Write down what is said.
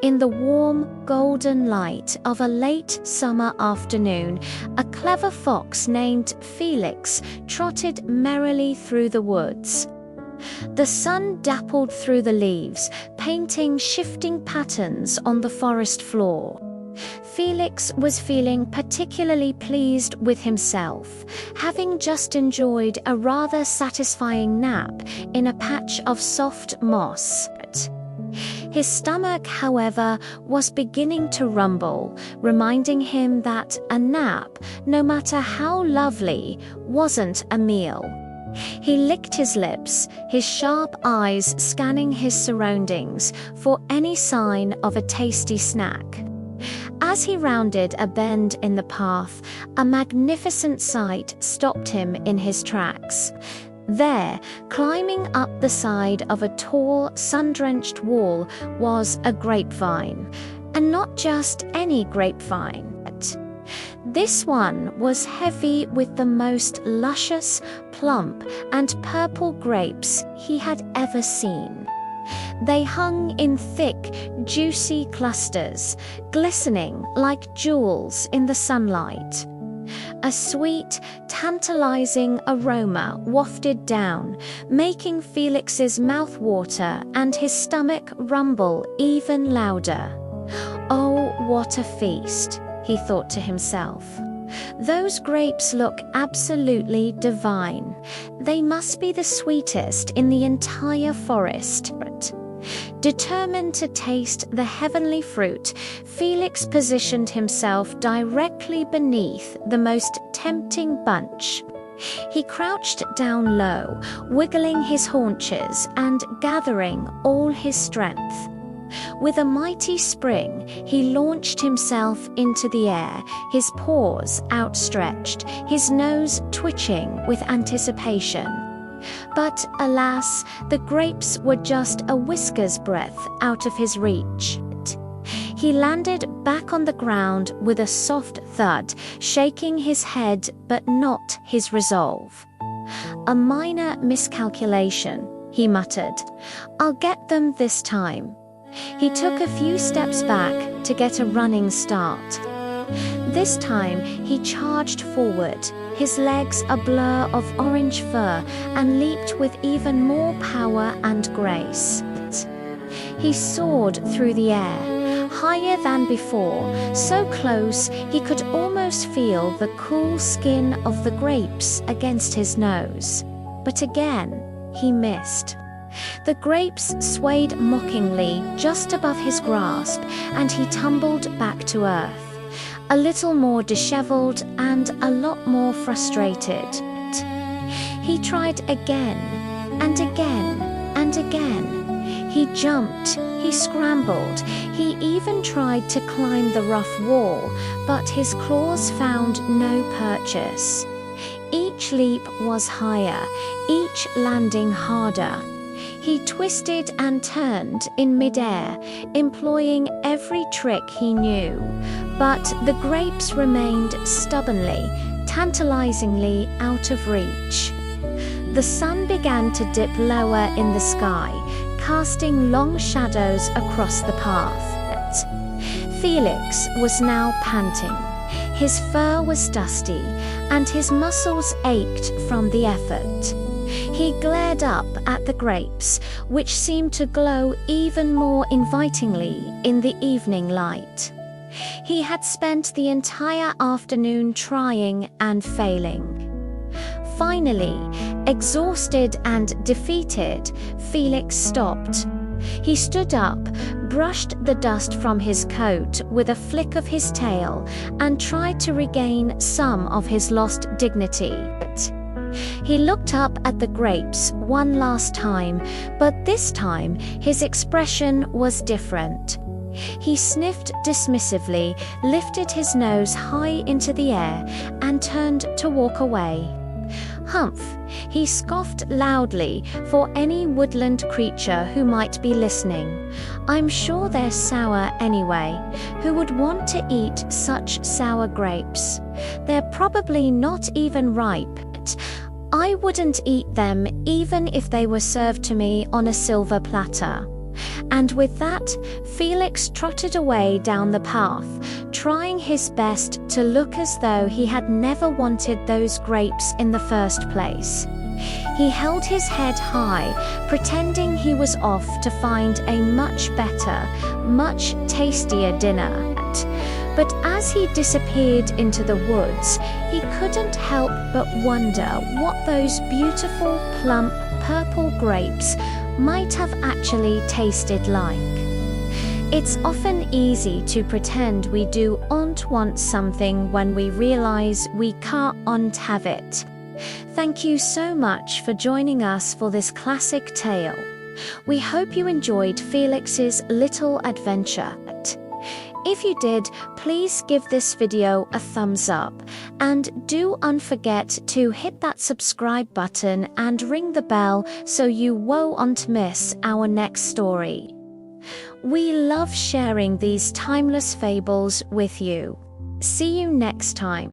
In the warm, golden light of a late summer afternoon, a clever fox named Felix trotted merrily through the woods. The sun dappled through the leaves, painting shifting patterns on the forest floor. Felix was feeling particularly pleased with himself, having just enjoyed a rather satisfying nap in a patch of soft moss. His stomach, however, was beginning to rumble, reminding him that a nap, no matter how lovely, wasn't a meal. He licked his lips, his sharp eyes scanning his surroundings for any sign of a tasty snack. As he rounded a bend in the path, a magnificent sight stopped him in his tracks. There, climbing up the side of a tall, sun-drenched wall, was a grapevine. And not just any grapevine. This one was heavy with the most luscious, plump, and purple grapes he had ever seen. They hung in thick, juicy clusters, glistening like jewels in the sunlight. A sweet, tantalizing aroma wafted down, making Felix's mouth water and his stomach rumble even louder. "Oh, what a feast," he thought to himself. "Those grapes look absolutely divine. They must be the sweetest in the entire forest." Determined to taste the heavenly fruit, Felix positioned himself directly beneath the most tempting bunch. He crouched down low, wiggling his haunches and gathering all his strength. With a mighty spring, he launched himself into the air, his paws outstretched, his nose twitching with anticipation. But alas, the grapes were just a whisker's breadth out of his reach. He landed back on the ground with a soft thud, shaking his head but not his resolve. "A minor miscalculation," he muttered. "I'll get them this time." He took a few steps back to get a running start. This time he charged forward, his legs a blur of orange fur, and leaped with even more power and grace. He soared through the air, higher than before, so close he could almost feel the cool skin of the grapes against his nose. But again, he missed. The grapes swayed mockingly just above his grasp, and he tumbled back to earth, a little more disheveled and a lot more frustrated. He tried again, and again, and again. He jumped, he scrambled, he even tried to climb the rough wall, but his claws found no purchase. Each leap was higher, each landing harder. He twisted and turned in midair, employing every trick he knew, but the grapes remained stubbornly, tantalizingly out of reach. The sun began to dip lower in the sky, casting long shadows across the path. Felix was now panting. His fur was dusty, and his muscles ached from the effort. He glared up at the grapes, which seemed to glow even more invitingly in the evening light. He had spent the entire afternoon trying and failing. Finally, exhausted and defeated, Felix stopped. He stood up, brushed the dust from his coat with a flick of his tail, and tried to regain some of his lost dignity. He looked up at the grapes one last time, but this time his expression was different. He sniffed dismissively, lifted his nose high into the air, and turned to walk away. "Humph," he scoffed loudly for any woodland creature who might be listening. "I'm sure they're sour anyway. Who would want to eat such sour grapes? They're probably not even ripe. I wouldn't eat them even if they were served to me on a silver platter. And with that, Felix trotted away down the path, trying his best to look as though he had never wanted those grapes in the first place. He held his head high, pretending he was off to find a much better, much tastier dinner. But as he disappeared into the woods, he couldn't help but wonder what those beautiful, plump, purple grapes might have actually tasted like. It's often easy to pretend we don't want something when we realize we can't have it. Thank you so much for joining us for this classic tale. We hope you enjoyed Felix's little adventure. If you did, please give this video a thumbs up, and don't forget to hit that subscribe button and ring the bell so you won't miss our next story. We love sharing these timeless fables with you. See you next time.